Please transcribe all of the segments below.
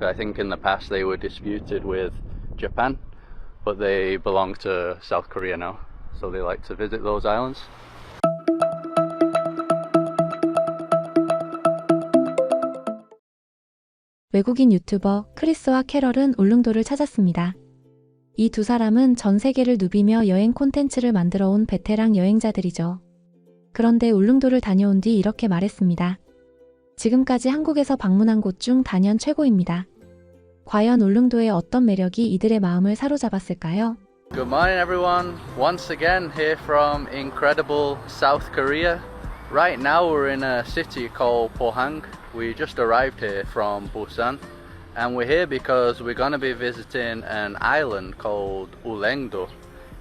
I think in the past they were disputed with Japan, but they belong to South Korea now, so they like to visit those islands. 외국인 유튜버 크리스와 캐럴은 울릉도를 찾았습니다. 이 두 사람은 전 세계를 누비며 여행 콘텐츠를 만들어 온 베테랑 여행자들이죠. 그런데 울릉도를 다녀온 뒤 이렇게 말했습니다. 지금까지 한국에서 방문한 곳 중 단연 최고입니다. 과연 울릉도의 어떤 매력이 이들의 마음을 사로잡았을까요? Good morning everyone, once again here from incredible South Korea. Right now we're in a city called Pohang. We just arrived here from Busan and we're here because we're going to be visiting an island called Ulleungdo.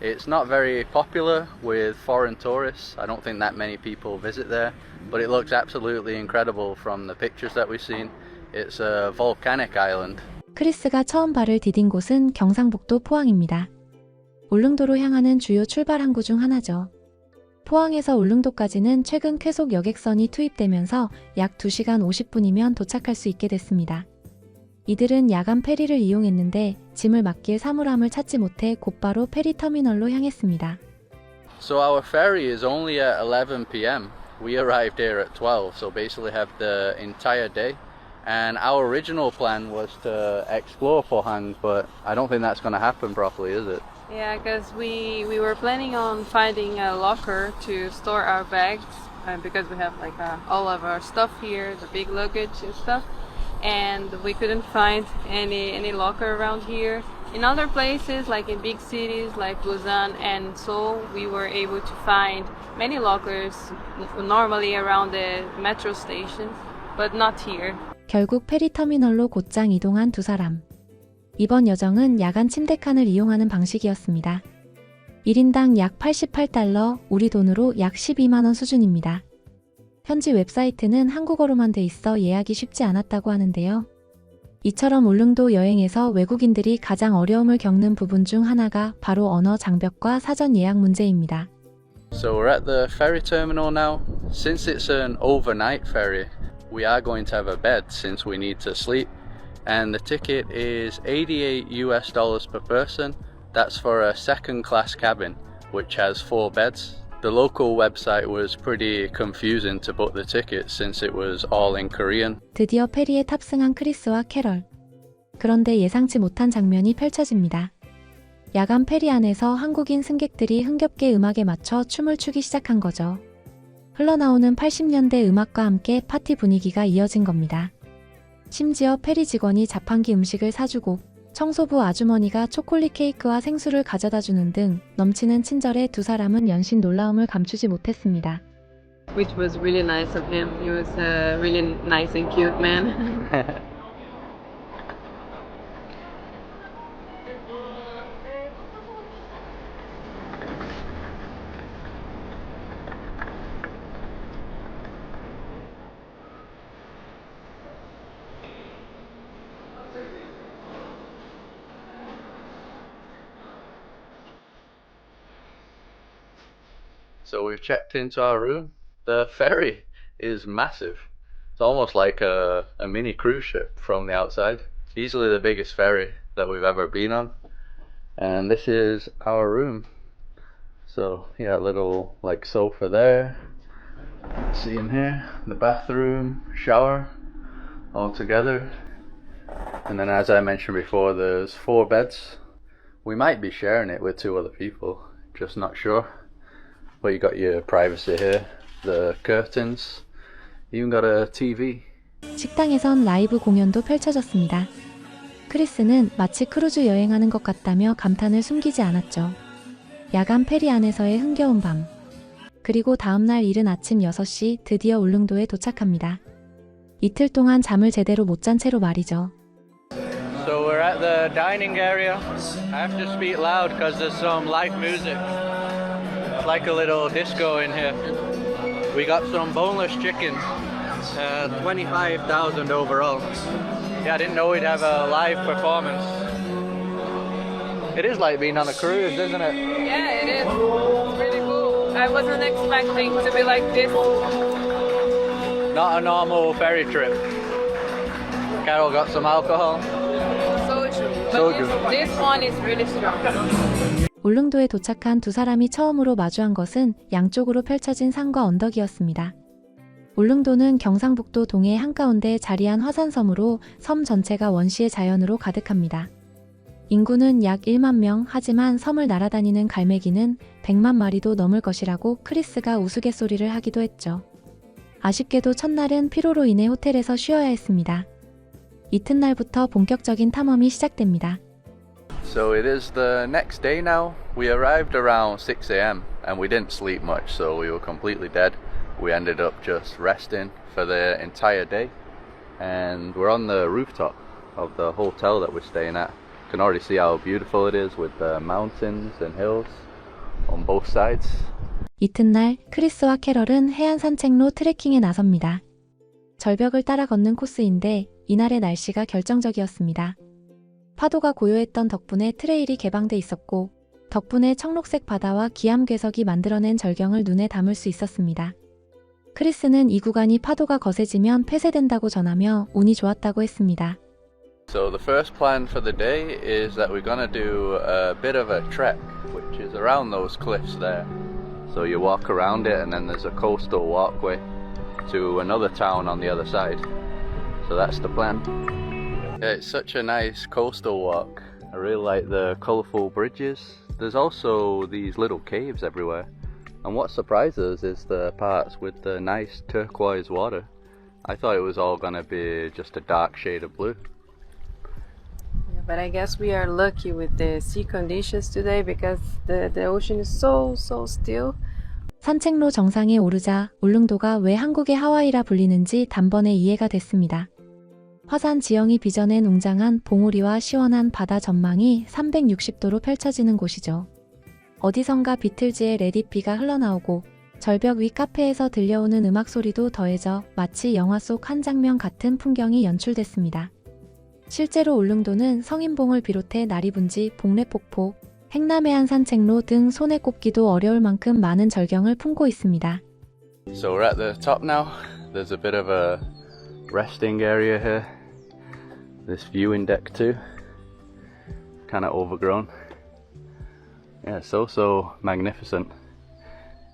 It's not very popular with foreign tourists. I don't think that many people visit there, but it looks absolutely incredible from the pictures that we've seen. It's a volcanic island. 크리스가 처음 발을 디딘 곳은 경상북도 포항입니다. 울릉도로 향하는 주요 출발 항구 중 하나죠. 포항에서 울릉도까지는 최근 쾌속 여객선이 투입되면서 약 2시간 50분이면 도착할 수 있게 됐습니다. 이들은 야간 페리를 이용했는데 짐을 맡길 사물함을 찾지 못해 곧바로 페리 터미널로 향했습니다. So our ferry is only at 11 p.m. We arrived here at 12, so basically have the entire day. And our original plan was to explore Pohang, but I don't think that's going to happen properly, is it? Yeah, because we were planning on finding a locker to store our bags because we have like all of our stuff here, the big luggage and stuff, and we couldn't find any locker around here. In other places, like in big cities like Busan and Seoul, we were able to find many lockers normally around the metro stations, but not here. 결국 페리 터미널로 곧장 이동한 두 사람. 이번 여정은 야간 침대칸을 이용하는 방식이었습니다. 1인당 약 88달러, 우리 돈으로 약 12만원 수준입니다. 현지 웹사이트는 한국어로만 돼 있어 예약이 쉽지 않았다고 하는데요. 이처럼 울릉도 여행에서 외국인들이 가장 어려움을 겪는 부분 중 하나가 바로 언어 장벽과 사전 예약 문제입니다. So we're at the ferry terminal now. Since it's an overnight ferry, we are going to have a bed since we need to sleep. And the ticket is $88 per person. That's for a second class cabin, which has 4 beds. The local website was pretty confusing to book the ticket since it was all in Korean. 드디어 페리에 탑승한 크리스와 캐럴. 그런데 예상치 못한 장면이 펼쳐집니다. 야간 페리 안에서 한국인 승객들이 흥겹게 음악에 맞춰 춤을 추기 시작한 거죠. 흘러나오는 80년대 음악과 함께 파티 분위기가 이어진 겁니다. 심지어 페리 직원이 자판기 음식을 사주고 청소부 아주머니가 초콜릿 케이크와 생수를 가져다 주는 등 넘치는 친절에 두 사람은 연신 놀라움을 감추지 못했습니다. Which was really nice of him. He was a really nice and cute man. So we've checked into our room. The ferry is massive. It's almost like a mini cruise ship from the outside. Easily the biggest ferry that we've ever been on. And this is our room. So yeah, a little like sofa there. See in here, the bathroom, shower, all together. And then as I mentioned before, there's 4 beds. We might be sharing it with 2 other people, just not sure. But you got your privacy here, the curtains, even got a TV. 식당에선 라이브 공연도 펼쳐졌습니다. 크리스는 마치 크루즈 여행하는 것 같다며 감탄을 숨기지 않았죠. 야간 페리 안에서의 흥겨운 밤. 그리고 다음날 이른 아침 6시 드디어 울릉도에 도착합니다. 이틀 동안 잠을 제대로 못 잔 채로 말이죠. So we're at the dining area. I have to speak loud because there's some live music. It's like a little disco in here. We got some boneless chicken, 25,000 overall. Yeah, I didn't know we'd have a live performance. It is like being on a cruise, isn't it? Yeah, it is. It's really cool. I wasn't expecting to be like this. Not a normal ferry trip. Carol got some alcohol. Soju. Soju. But this one is really strong. 울릉도에 도착한 두 사람이 처음으로 마주한 것은 양쪽으로 펼쳐진 산과 언덕이었습니다. 울릉도는 경상북도 동해 한가운데 자리한 화산섬으로 섬 전체가 원시의 자연으로 가득합니다. 인구는 약 1만 명, 하지만 섬을 날아다니는 갈매기는 100만 마리도 넘을 것이라고 크리스가 우스갯소리를 하기도 했죠. 아쉽게도 첫날은 피로로 인해 호텔에서 쉬어야 했습니다. 이튿날부터 본격적인 탐험이 시작됩니다. So it is the next day now. We arrived around 6 a.m. and we didn't sleep much, so we were completely dead. We ended up just resting for the entire day, and we're on the rooftop of the hotel that we're staying at. You can already see how beautiful it is with the mountains and hills on both sides. 이튿날 크리스와 캐럴은 해안 산책로 트레킹에 나섭니다. 절벽을 따라 걷는 코스인데 이날의 날씨가 결정적이었습니다. 파도가 고요했던 덕분에 트레일이 개방돼 있었고 덕분에 청록색 바다와 기암괴석이 만들어낸 절경을 눈에 담을 수 있었습니다. 크리스는 이 구간이 파도가 거세지면 폐쇄된다고 전하며 운이 좋았다고 했습니다. So the first plan for the day is that we're gonna do a bit of a trek, which is around those cliffs there. So you walk around it and then there's a coastal walkway to another town on the other side. So that's the plan. Yeah, it's such a nice coastal walk. I really like the colourful bridges. There's also these little caves everywhere. And what surprises is the parts with the nice turquoise water. I thought it was all gonna be just a dark shade of blue. Yeah, but I guess we are lucky with the sea conditions today because the ocean is so still. 산책로 정상에 오르자 울릉도가 왜 한국의 하와이라 불리는지 단번에 이해가 됐습니다. 화산 지형이 빚어낸 웅장한 봉우리와 시원한 바다 전망이 360도로 펼쳐지는 곳이죠. 어디선가 비틀즈의 레디비가 흘러나오고 절벽 위 카페에서 들려오는 음악 소리도 더해져 마치 영화 속 한 장면 같은 풍경이 연출됐습니다. 실제로 울릉도는 성인봉을 비롯해 나리분지, 복례폭포, 행남해안 산책로 등 손에 꼽기도 어려울 만큼 많은 절경을 품고 있습니다. So we're at the top now. There's a bit of a resting area here. This viewing deck too. Kind of overgrown. Yeah, so magnificent.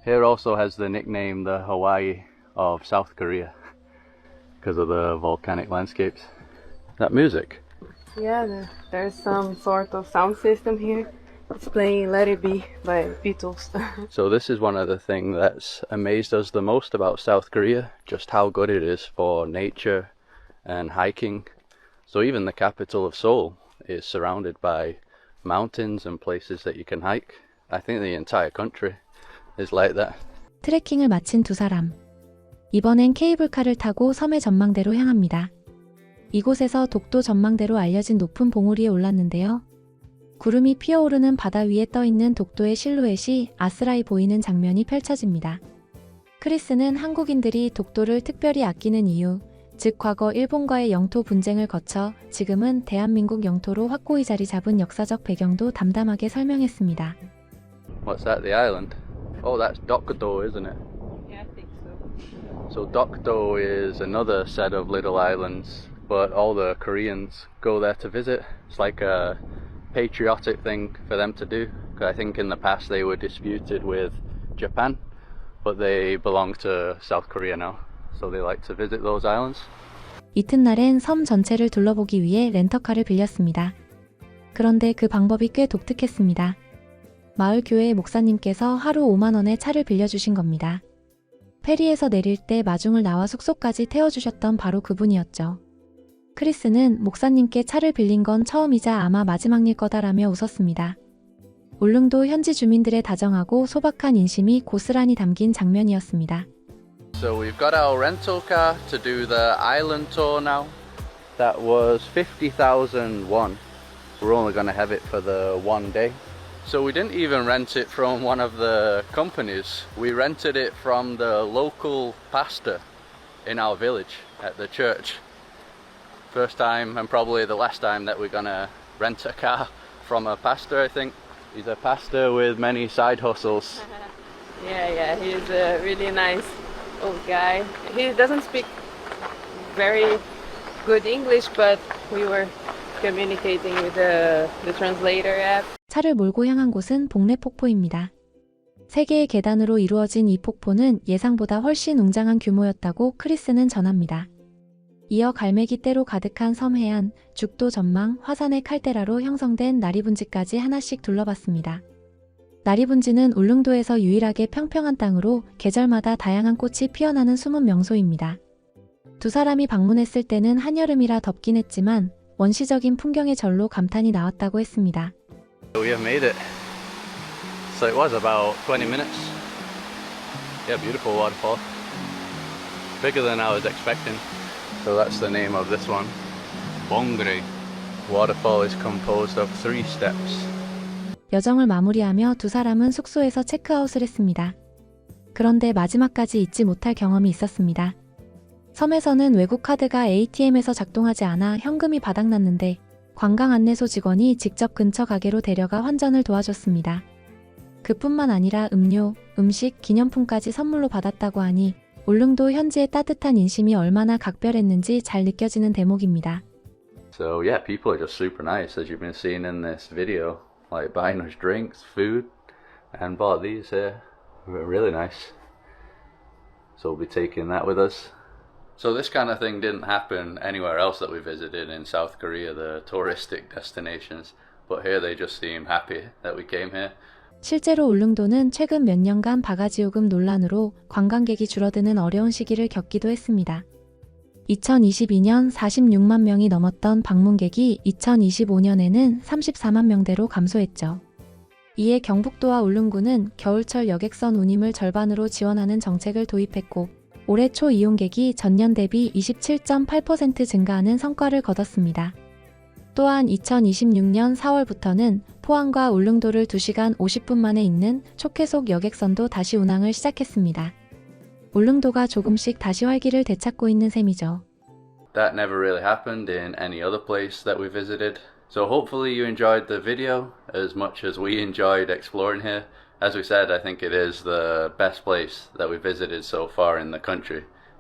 Here also has the nickname the Hawaii of South Korea because of the volcanic landscapes. That music. Yeah, there's some sort of sound system here. It's playing Let It Be by Beatles. So this is one of the things that's amazed us the most about South Korea, just how good it is for nature and hiking. So even the capital of Seoul is surrounded by mountains and places that you can hike. I think the entire country is like that. 트레킹을 마친 두 사람. 이번엔 케이블카를 타고 섬의 전망대로 향합니다. 이곳에서 독도 전망대로 알려진 높은 봉우리에 올랐는데요. 구름이 피어오르는 바다 위에 떠있는 독도의 실루엣이 아스라이 보이는 장면이 펼쳐집니다. 크리스는 한국인들이 독도를 특별히 아끼는 이유, 즉 과거 일본과의 영토 분쟁을 거쳐 지금은 대한민국 영토로 확고히 자리 잡은 역사적 배경도 담담하게 설명했습니다. What's that, the island? Oh, that's Dokdo, isn't it? Yeah, I think so. So Dokdo is another set of little islands, but all the Koreans go there to visit. It's like a patriotic thing for them to do. 'Cause I think in the past they were disputed with Japan, but they belong to South Korea now. So they like to visit those islands. 이튿날엔 섬 전체를 둘러보기 위해 렌터카를 빌렸습니다. 그런데 그 방법이 꽤 독특했습니다. 마을 교회의 목사님께서 하루 5만 원에 차를 빌려주신 겁니다. 페리에서 내릴 때 마중을 나와 숙소까지 태워주셨던 바로 그분이었죠. 크리스는 목사님께 차를 빌린 건 처음이자 아마 마지막일 거다라며 웃었습니다. 울릉도 현지 주민들의 다정하고 소박한 인심이 고스란히 담긴 장면이었습니다. So we've got our rental car to do the island tour now. That was 50,000 won. We're only going to have it for the one day. So we didn't even rent it from one of the companies. We rented it from the local pastor in our village at the church. First time and probably the last time that we're going to rent a car from a pastor, I think. He's a pastor with many side hustles. Yeah, he's a really nice old guy. He doesn't speak very good English, but we were communicating with the translator app. 차를 몰고 향한 곳은 복례 폭포입니다. 3개의 계단으로 이루어진 이 폭포는 예상보다 훨씬 웅장한 규모였다고 크리스는 전합니다. 이어 갈매기 떼로 가득한 섬 해안, 죽도 전망, 화산의 칼데라로 형성된 나리분지까지 하나씩 둘러봤습니다. 나리분지는 울릉도에서 유일하게 평평한 땅으로 계절마다 다양한 꽃이 피어나는 숨은 명소입니다. 두 사람이 방문했을 때는 한여름이라 덥긴 했지만 원시적인 풍경의 절로 감탄이 나왔다고 했습니다. We have made it. So it was about 20 minutes. Yeah, beautiful waterfall. Bigger than I was expecting. So that's the name of this one. Bongre. Waterfall is composed of 3 steps. 여정을 마무리하며 두 사람은 숙소에서 체크아웃을 했습니다. 그런데 마지막까지 잊지 못할 경험이 있었습니다. 섬에서는 외국 카드가 ATM에서 작동하지 않아 현금이 바닥났는데 관광 안내소 직원이 직접 근처 가게로 데려가 환전을 도와줬습니다. 그뿐만 아니라 음료, 음식, 기념품까지 선물로 받았다고 하니 울릉도 현지의 따뜻한 인심이 얼마나 각별했는지 잘 느껴지는 대목입니다. So yeah, people are just super nice as you've been seeing in this video. Like buying us drinks, food, and bought these here. Really nice. So we'll be taking that with us. So this kind of thing didn't happen anywhere else that we visited in South Korea, the touristic destinations. But here they just seem happy that we came here. 실제로 울릉도는 최근 몇 년간 바가지 요금 논란으로 관광객이 줄어드는 어려운 시기를 겪기도 했습니다. 2022년 46만 명이 넘었던 방문객이 2025년에는 34만 명대로 감소했죠. 이에 경북도와 울릉구는 겨울철 여객선 운임을 절반으로 지원하는 정책을 도입했고 올해 초 이용객이 전년 대비 27.8% 증가하는 성과를 거뒀습니다. 또한 2026년 4월부터는 포항과 울릉도를 2시간 50분 만에 잇는 초쾌속 여객선도 다시 운항을 시작했습니다. 울릉도가 조금씩 다시 활기를 되찾고 있는 셈이죠. That never really happened in any other place that we visited. So hopefully you enjoyed the video as much as we enjoyed exploring here. As we said, I think it is the best place that we visited so far in the country.